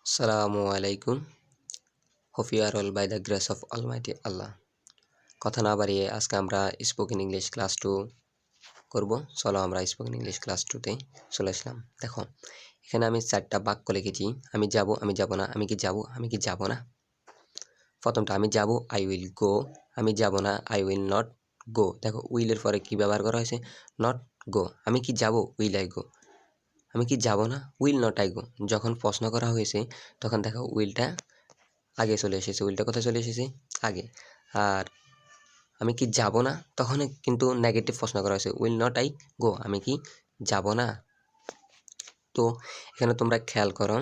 Assalamu alaikum. Hope you are all by the grace of Almighty Allah. কথা না বাড়িয়ে আজকে আমরা স্পোকেন ইংলিশ ক্লাস 2 করব। চলো আমরা স্পোকেন ইংলিশ ক্লাস 2 তে চলে আসলাম। দেখো এখানে আমি চারটা বাক্য লিখেছি। আমি যাব, আমি যাব না, আমি কি যাব, আমি কি যাব না। প্রথমটা আমি যাব, আই উইল গো। আমি যাব না, আই উইল নট গো। দেখো উইলের পরে কি ব্যবহার করা হয়েছে, নট গো। আমি কি যাব, উইল আই গো। আমি কি যাব না, উইল নট আই গো। যখন প্রশ্ন করা হয়েছে তখন দেখো উইলটা আগে চলে এসেছে। উইলটা কোথায় চলে এসেছে, আগে। আর আমি কি যাব না, তখন কিন্তু নেগেটিভ প্রশ্ন করা হয়েছে, উইল নট আই গো। আমি কি যাব না। তো এখানে তোমরা খেয়াল করো,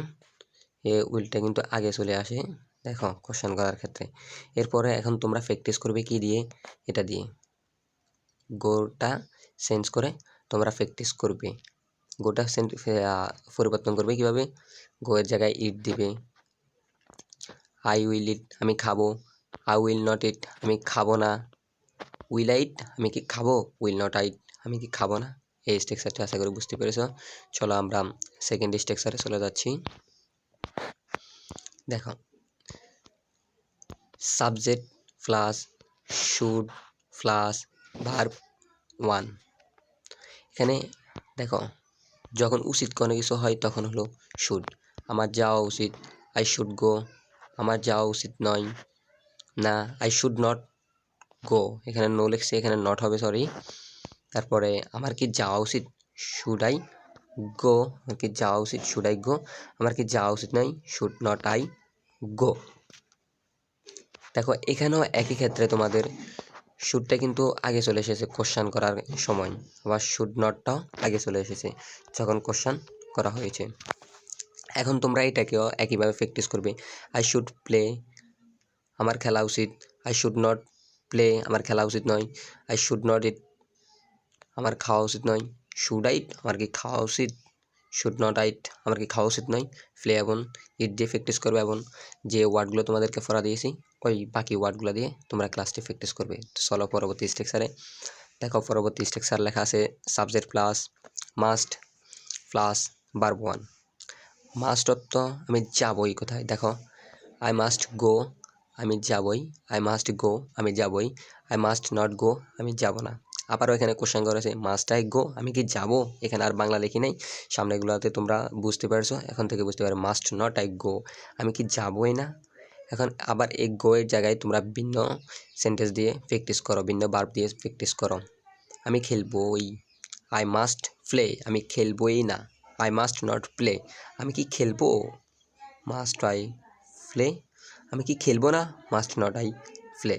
উইলটা কিন্তু আগে চলে আসে দেখো কোশ্চেন করার ক্ষেত্রে। এরপরে এখন তোমরা প্র্যাকটিস করবে কি দিয়ে, এটা দিয়ে গোটা চেঞ্জ করে তোমরা প্র্যাকটিস করবে। গোটা পরিবর্তন করবে কিভাবে, গো এর জায়গায় ইট দিবে। আই উইল ইট, আমি খাবো। আই উইল নট ইট, আমি খাবো না। উইল আই ইট, আমি কি খাবো। উইল নট আই ইট, আমি কি খাবো না। এই স্ট্রাকচারটা আশা করি বুঝতে পেরেছো। চলো আমরা সেকেন্ড স্ট্রাকচারে চলে যাচ্ছি। দেখো subject plus should plus verb 1। এখানে দেখো যখন উচিত কোনো কিছু হয় তখন হলো শুড। আমার যাওয়া উচিত, আই শুড গো। আমার যাওয়া উচিত নয়, না, আই শুড নট গো। এখানে নো লিখছে, এখানে নট হবে, সরি। তারপরে আমার কি যাওয়া উচিত, শুড আই গো। আমার কি যাওয়া উচিত, শুড আই গো। আমার কি যাওয়া উচিত নয়, শুড নট আই গো। দেখো এখানেও একই ক্ষেত্রে তোমাদের শুডটা কিন্তু আগে চলে এসেছে কোশ্চান করার সময়, আবার শুড নটটাও আগে চলে এসেছে যখন কোশ্চান করা হয়েছে। এখন তোমরা এটাকেও একইভাবে প্র্যাকটিস করবে। আই শুড প্লে, আমার খেলা উচিত। আই শুড নট প্লে, আমার খেলা উচিত নয়। আই শুড নট ইট, আমার খাওয়া উচিত নয়। শুড আই ইট, আমার কি খাওয়া উচিত। শুড নট আই ইট, আমার কি খাওয়া উচিত নয়। প্লে এবং ইট দিয়ে প্র্যাকটিস করবে এবং যে ওয়ার্ডগুলো তোমাদেরকে পড়া দিয়েছি ওই বাকি ওয়ার্ডগুলো দিয়ে তোমরা ক্লাসটি প্র্যাকটিস করবে। চলো পরবর্তী স্ট্রাকচারে। দেখো পরবর্তী স্ট্রাকচার লেখা আছে subject plus must plus verb 1। Must অর্থ আমি যাবই কোথায়। দেখো আই মাস্ট গো, আমি যাবই। আই মাস্ট গো, আমি যাবই। আই মাস্ট নট গো, আমি যাব না। আবারও এখানে কোশ্চেন করেছে মাস্ট আই গো, আমি কি যাব। এখানে আর বাংলা লিখি নাই, সামনেগুলোতে তোমরা বুঝতে পারছো, এখন থেকে বুঝতে পারো। মাস্ট নট আই গো, আমি কি যাবই না। এখন আবার এই গো এর জায়গায় তোমরা ভিন্ন সেন্টেন্স দিয়ে প্র্যাকটিস করো, ভিন্ন ভার্ব দিয়ে প্র্যাকটিস করো। আমি খেলবই, আই মাস্ট প্লে, আমি খেলবই না। আই মাস্ট নট প্লে, আমি কি খেলবো। মাস্ট আই প্লে, আমি কি খেলবো না। Must not I play.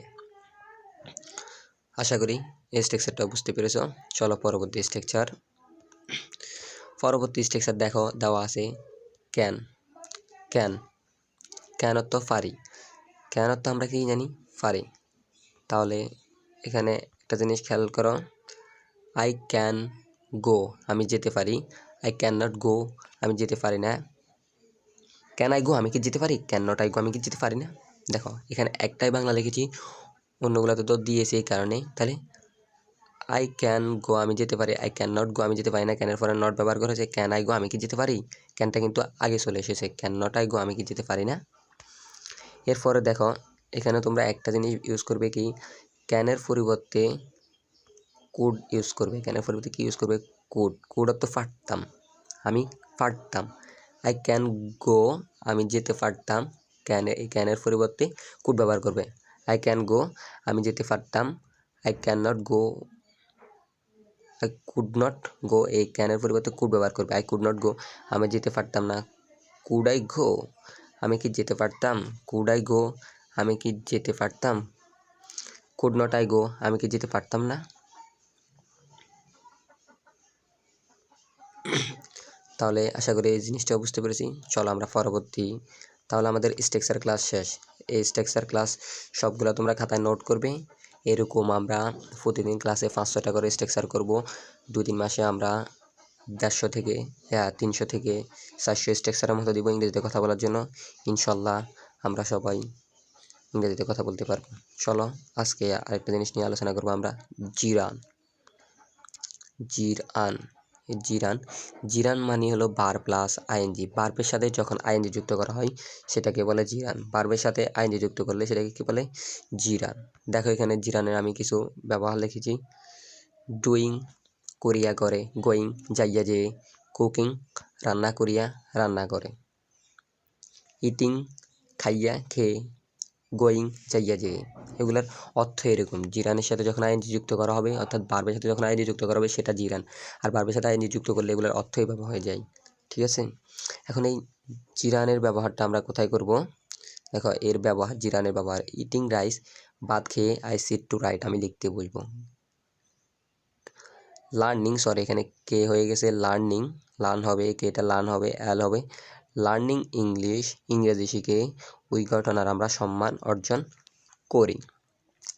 আশা করি এই স্ট্রাকচারটা বুঝতে পেরেছো। চলো পরবর্তী স্ট্রাকচার। পরবর্তী স্ট্রাকচার দেখো দেওয়া আছে ক্যান। ক্যান, ক্যান অর্থ পারি। ক্যান অর্থ আমরা কি জানি, পারি। তাহলে এখানে একটা জিনিস খেয়াল করো, আই ক্যান গো, আমি যেতে পারি। আই ক্যান নট গো, আমি যেতে পারি না। ক্যান আই গো, আমি কি যেতে পারি। ক্যান নট আই গো, আমি কি যেতে পারি না। দেখো এখানে একটাই বাংলা লিখেছি, অন্যগুলোতে তো দিয়েছি এই কারণে। তাহলে আই ক্যান গো, আমি যেতে পারি। আই ক্যান নট গো, আমি যেতে পারি না। ক্যানের পরে নট ব্যবহার করেছে। ক্যান আই গো, আমি কি যেতে পারি। ক্যানটা কিন্তু আগে চলে এসেছে। ক্যান নট আই গো, আমি কি যেতে পারি না। এরপরে দেখো এখানে তোমরা একটা জিনিস ইউজ করবে কি, ক্যানের পরিবর্তে কুড ইউজ করবে। ক্যানের পরিবর্তে কি ইউজ করবে, কুড। কুড অর্থ পারতাম, আমি পারতাম। আই ক্যান গো, আমি যেতে পারতাম। এই ক্যানের পরিবর্তে কুড ব্যবহার করবে। আই ক্যান গো, আমি যেতে পারতাম। I can not go, I could not go, এই ক্যানের পরিবর্তে কুড ব্যবহার করবে। আই কুড নট গো, আমি যেতে পারতাম না। কুড আই গো, আমি কি যেতে পারতাম। কুড আই গো, আমি কি যেতে পারতাম। কুড নট আই গো, আমি কি যেতে পারতাম না। তাহলে আশা করি এই জিনিসটাও বুঝতে পেরেছি। চলো আমরা পরবর্তী, তাহলে আমাদের স্ট্রাকচার ক্লাস শেষ। এই স্ট্রাকচার ক্লাস সবগুলো তোমরা খাতায় নোট করবে। এরকম আমরা প্রতিদিন ক্লাসে 5-6টা করে স্ট্রাকচার করব। 2-3 মাসে আমরা 150 থেকে 300 থেকে 400 স্ট্রাকচারের মতো দিব ইংরেজিতে কথা বলার জন্য। ইনশাল্লাহ আমরা সবাই ইংরেজিতে কথা বলতে পারবো। চলো আজকে আরেকটা জিনিস নিয়ে আলোচনা করবো আমরা, জিরান। জিরান জিরান। জিরান মানে হলো বার প্লাস আইএনজি। বার্বের সাথে যখন আইএনজি যুক্ত করা হয় সেটাকে বলে জিরান। বার্বের সাথে আইএনজি যুক্ত করলে সেটাকে কী বলে? জিরান। দেখো এখানে জিরানের আমি কিছু ব্যবহার লিখেছি। ডুইং, করিয়া করে। গোয়িং, যাইয়া যে। কুকিং, রান্না করিয়া রান্না করে। ইটিং, খাইয়া খেয়ে। গোয়িং, যাইয়া যে। এগুলোর অর্থ এরকম। জিরানের সাথে যখন আইএনজি যুক্ত করা হবে, অর্থাৎ বার্বের সাথে যখন আইএনজি যুক্ত করা হবে সেটা জিরান, আর বার্বের সাথে আইএনজি যুক্ত করলে এগুলোর অর্থ এভাবে হয়ে যায়। ঠিক আছে? এখন এই জিরানের ব্যবহারটা আমরা কোথায় করব? দেখো এর ব্যবহার, জিরানের ব্যবহার। ইটিং রাইস, ভাত খেয়ে আই সিট টু রাইট, আমি লিখতে বসবো। লার্নিং, সরি এখানে কে হয়ে গেছে লার্নিং, লার্ন হবে, কে এটা লার্ন হবে, অ্যাল হবে। লার্নিং ইংলিশ, ইংরেজি শিখে উই গট অনার, আমরা সম্মান অর্জন করি।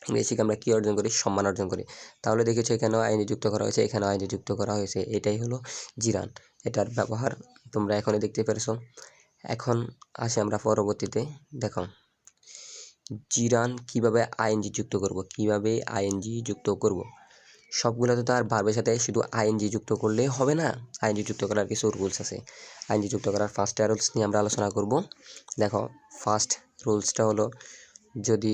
ইংরেজি শিখে আমরা কী অর্জন করি? সম্মান অর্জন করি। তাহলে দেখেছো এখানেও আইনি যুক্ত করা হয়েছে, এখানেও আইনি যুক্ত করা হয়েছে। এটাই হলো জিরান। এটার ব্যবহার তোমরা এখনই দেখতে পেরেছো। এখন আসি আমরা পরবর্তীতে। দেখো জিরান কিভাবে আইএনজি যুক্ত করব, কিভাবে আইএনজি যুক্ত করব। সবগুলোতে তো আর ভার্বের সাথে শুধু আইএনজি যুক্ত করলেই হবে না, আইএনজি যুক্ত করার কিছু রুলস আছে। আইএনজি যুক্ত করার ফার্স্ট রুলস নিয়ে আমরা আলোচনা করব। দেখো ফার্স্ট রুলসটা হলো, যদি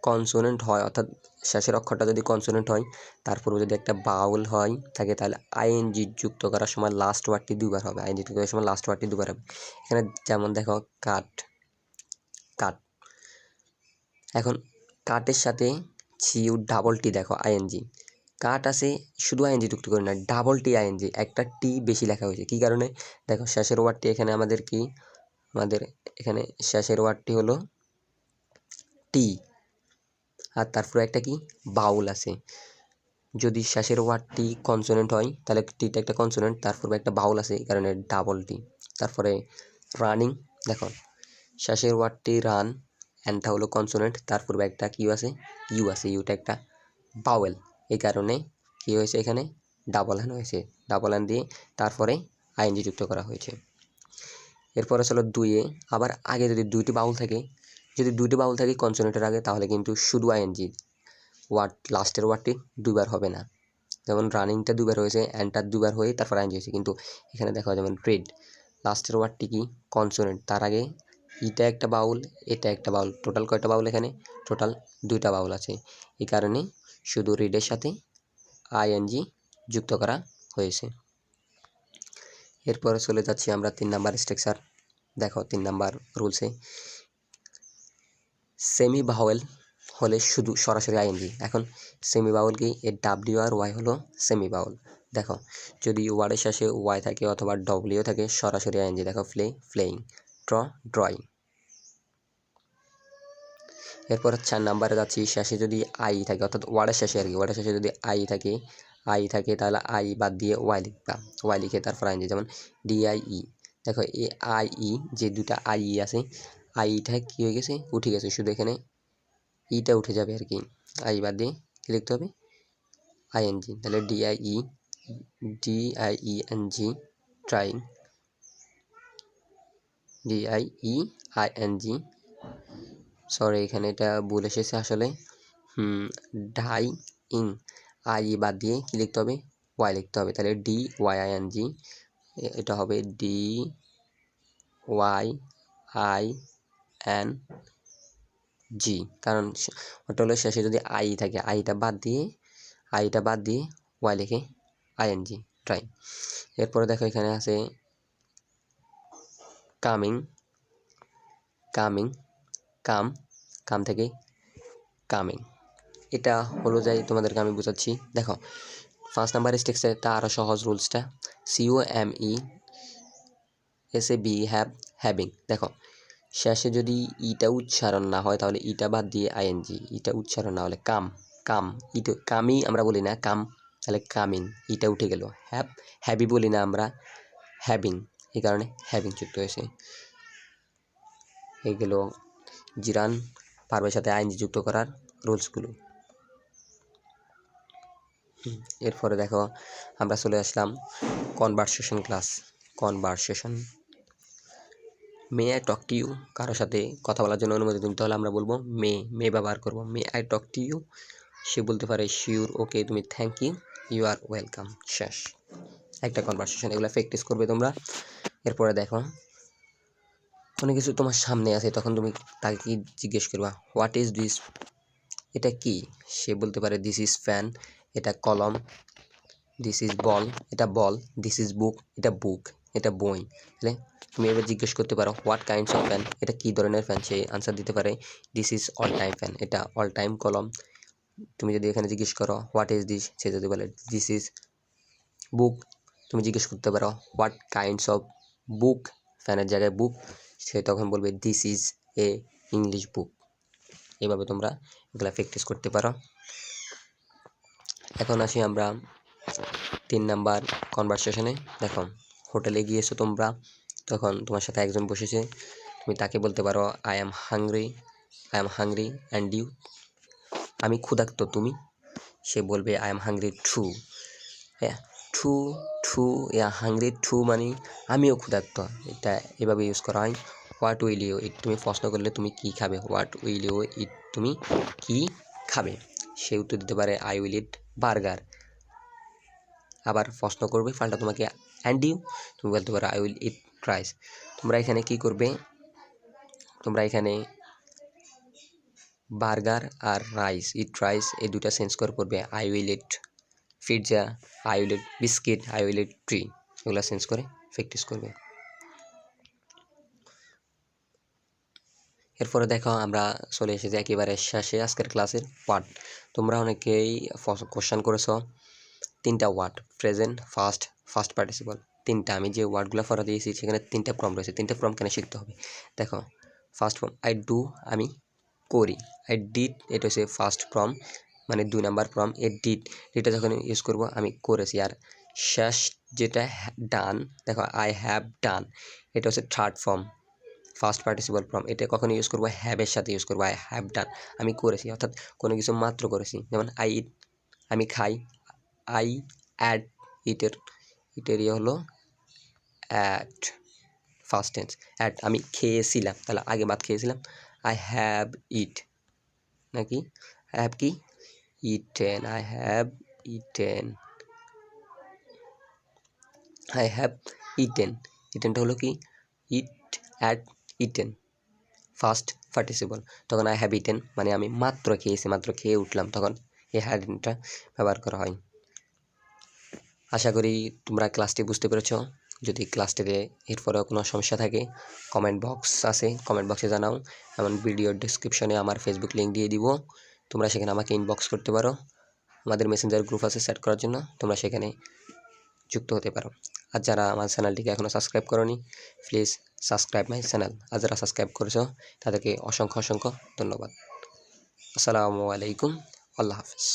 কনসোনেন্ট হয়, অর্থাৎ শেষের অক্ষরটা যদি কনসোনেন্ট হয়, তারপরে যদি একটা বাউল হয় থাকে, তাহলে আইএনজি যুক্ত করার সময় লাস্ট ওয়ার্ডটি দুবার হবে। আইএনজি যুক্ত করার সময় লাস্ট ওয়ার্ডটি দুবার হবে। এখানে যেমন দেখো কাট, কাট। এখন কাটের সাথে ছিউ ডাবল টি, দেখো আইএনজি। কাট আছে, শুধু আইএনজি যুক্ত করে না, ডাবল টি আইএনজি, একটা টি বেশি লেখা হয়েছে। কী কারণে? দেখো শেষের ওয়ার্ডটি এখানে আমাদের কি, আমাদের এখানে শেষের ওয়ার্ডটি হলো টি, আর তারপরে একটা কি বাউল আছে। যদি শেষের ওয়ার্ডটি কনসোনেন্ট হয় তাহলে টিটা একটা কনসোনেন্ট, তারপরে একটা বাউল আছে, এই কারণে ডাবল টি। তারপরে রানিং, দেখো শেষের ওয়ার্ডটি রান, অ্যানটা হলো কনসোনেন্ট, তারপরে একটা কিউ আছে, ইউ আছে, ইউটা একটা বাউল, এই কারণে কি হয়েছে এখানে ডাবল অ্যান হয়েছে। ডাবল অ্যান দিয়ে তারপরে আইএনজি যুক্ত করা হয়েছে। এরপরে চলো দুইয়ে, আবার আগে যদি দুইটি বাউল থাকে, যদি দুইটি বাউল থাকে কনসোনেন্টের আগে, তাহলে কিন্তু শুধু আইএনজি, ওয়ার্ড লাস্টের ওয়ার্ডটি দুইবার হবে না। যেমন রানিংটা দুবার হয়েছে, অ্যান্ডটা দুবার হয়ে তারপর আইএনজি হয়েছে, কিন্তু এখানে দেখো যেমন রেড, লাস্টের ওয়ার্ডটি কি কনসোনেন্ট, তার আগে ইটা একটা বাউল, এটা একটা বাউল, টোটাল কয়টা বাউল এখানে? টোটাল দুইটা বাউল আছে। এই কারণে শুধু রেডের সাথে আইএনজি যুক্ত করা হয়েছে। এরপরে চলে যাচ্ছি আমরা 3 নাম্বার স্ট্রাকচার। দেখো 3 নাম্বার রুলসে সেমি ভাওয়েল হলে শুধু সরাসরি আইএনজি। এখন সেমি বাউল কি? এর ডাব্লিউ আর ওয়াই হলো সেমি বাউল। দেখো যদি ওয়ার্ডের শেষে ওয়াই থাকে অথবা ডব্লিউ থাকে, সরাসরি আইএনজি। দেখো প্লে, প্লেয়িং। Draw, drawing. এরপর 4 নাম্বারে যাচ্ছি, শেষে যদি আই থাকে, অর্থাৎ ওয়ার্ডের শেষে আর কি, ওয়ার্ডের শেষে যদি আই থাকে তাহলে আই বাদ দিয়ে ওয়াই লিখবা, ওয়াই লিখে তারপর আইএনজি। যেমন ডিআইই, দেখো এ আই ই, যে দুটা আই আছে, আইটা কী হয়ে গেছে? উঠে গেছে, শুধু এখানে ইটা উঠে যাবে আর কি। আই বাদ দিয়ে কী লিখতে হবে? আইএনজি। তাহলে ডিআইইএনজি, ট্রাইং। ডিআইইআইএনজি, সরি এখানে এটা ভুল এসেছে আসলে। ডাই ইং, আই বাদ দিয়ে কী লিখতে হবে? ওয়াই লিখতে হবে। তাহলে ডিওয়াইআইএনজি, এটা হবে ডিওয়াইআইএনজি, কারণ ওটা হলো শেষে যদি আই থাকে, আইটা বাদ দিয়ে ওয়াই লিখে আইএনজি, ট্রাই। এরপরে দেখো এখানে আছে কামিং, কামিং, কাম থেকে কামিং। এটা হলো যাই তোমাদেরকে আমি বোঝাচ্ছি। দেখো 5 নাম্বার স্ট্রাকচারটা আরও সহজ, রুলসটা COME SAB, হ্যাভিং। দেখো শেষে যদি ইটা উচ্চারণ না হয় তাহলে ইটা বাদ দিয়ে আইএনজি, ইটা উচ্চারণ না হলে ইটা কামই আমরা বলি না, তাহলে কামিং, ইটা উঠে গেল। হ্যাভি বলি না আমরা, হ্যাভিং, এই কারণে হ্যাভিং যুক্ত হয়েছে। এগুলো জিরান ভার্বের সাথে আইএনজি যুক্ত করার রুলসগুলো। এরপরে দেখো আমরা চলে আসলাম conversation class. Conversation, may I talk to you, কারোর সাথে কথা বলার জন্য অনুমতি দিতে হলে আমরা বলবো মে ব্যবহার করবো। May I talk to you, সে বলতে পারে শিওর, ওকে, তুমি thank you, you are welcome. শেষ একটা কনভারসেশন। এগুলো প্র্যাকটিস করবে তোমরা। এরপরে দেখো কোনো কিছু তোমার সামনে আছে, তখন তুমি তাকে কি জিজ্ঞেস করবা, হোয়াট ইজ দিস, এটা কি? সে বলতে পারে দিস ইজ ফ্যান, এটা কলম, দিস ইজ বল, এটা বল, দিস ইজ বুক, এটা বুক, এটা বই। তাহলে তুমি এবার জিজ্ঞেস করতে পারো হোয়াট কাইন্ডস অফ ফ্যান, এটা কী ধরনের ফ্যান? সে আনসার দিতে পারে this is all time fan, এটা অল টাইম কলম। তুমি যদি এখানে জিজ্ঞেস করো হোয়াট ইজ দিস, সে যদি বলে দিস ইজ বুক, তুমি জিজ্ঞেস করতে পারো হোয়াট কাইন্ডস অফ বুক, ফ্যানের জায়গায় বুক, সে তখন বলবে this is a English book. এভাবে তোমরা এগুলা প্র্যাকটিস করতে পারো। এখন আসি আমরা 3 নাম্বার কনভারসেশনে। দেখো হোটেলে গিয়েছো তোমরা, তখন তোমার সাথে একজন বসেছে, তুমি তাকে বলতে পারো I am hungry and you, আমি ক্ষুধার্ত, তুমি? সে বলবে আই অ্যাম হাংরি টু। হ্যাঁ, টু টু হাংরি টু মানে আমিও ক্ষুধার্ত, এটা এভাবে ইউজ করা হয়। হোয়াট উইল ইউ ইট, তুমি প্রশ্ন করলে তুমি কি খাবে, হোয়াট উইল ইউ ইট, তুমি কি খাবে? সে উত্তর দিতে পারে আই উইল ইট বার্গার। আবার প্রশ্ন করবে পাল্টা তোমাকে অ্যান্ড ইউ, তুমি বলতে পারো আই উইল ইট রাইস। তোমরা এখানে কি করবে, তোমরা এখানে বার্গার আর রাইস, ইট রাইস, এই দুটা চেঞ্জ করে পড়বে I will it pizza, I will it biscuit, I will it tree, এগুলো চেঞ্জ করে প্র্যাকটিস করবে। এরপরে দেখো আমরা চলে এসেছি একেবারে শেষে আজকের ক্লাসের পার্ট। তোমরা অনেকেই কোশ্চেন করেছো 3টা ওয়ার্ড, প্রেজেন্ট, ফার্স্ট পার্টিসিপল, 3টা। আমি যে ওয়ার্ডগুলো পড়া দিয়েছি সেখানে 3টা ফর্ম রয়েছে, 3টা ফর্ম কেন শিখতে হবে? দেখো ফার্স্ট ফর্ম আই ডু, আমি করি। আই ডিড, এটা হচ্ছে ফার্স্ট ফর্ম, মানে 2 নাম্বার ফর্ম। এ ডিড, এটা যখন ইউজ করব আমি করেছি। আর শেষ যেটা ডান, দেখো আই হ্যাভ ডান, এটা হচ্ছে third form, first participle form. এটা কখন ইউজ করবো? হ্যাভের সাথে ইউজ করবো, আই হ্যাভ ডান, আমি করেছি, অর্থাৎ কোনো কিছু মাত্র করেছি। যেমন আই ইট, আমি খাই, আই অ্যাড, ইটের ইয়ে হলো অ্যাট, ফার্স্ট টেন্স। অ্যাট, আমি খেয়েছিলাম, তাহলে আগে ভাত খেয়েছিলাম, আই হ্যাভ ইট, নাকি হ্যাভ কি eaten, I have eaten, I have eaten. ইটেনটা হলো কি eat ate eaten, first participle. তখন আই হ্যাভ ইটেন মানে আমি মাত্র খেয়েছি, মাত্র খেয়ে উঠলাম, তখন এই হ্যাডটা ব্যবহার করা হয়। আশা করি তোমরা ক্লাসটি বুঝতে পেরেছো। যদি ক্লাসটিতে এরপরেও কোনো সমস্যা থাকে কমেন্ট বক্স আছে, কমেন্ট বক্সে জানাও। এমন ভিডিওর ডিসক্রিপশনে আমার ফেসবুক লিঙ্ক দিয়ে দিব, তোমরা সেখানে আমাকে ইনবক্স করতে পারো। আমাদের মেসেঞ্জার গ্রুপ আছে সেট করার জন্য, তোমরা সেখানে যুক্ত হতে পারো। আর যারা আমার চ্যানেলটিকে এখনও সাবস্ক্রাইব করোনি, প্লিজ সাবস্ক্রাইব মাই চ্যানেল। আর যারা সাবস্ক্রাইব করেছো তাদেরকে অসংখ্য ধন্যবাদ। আসসালামু আলাইকুম, আল্লাহ হাফিজ।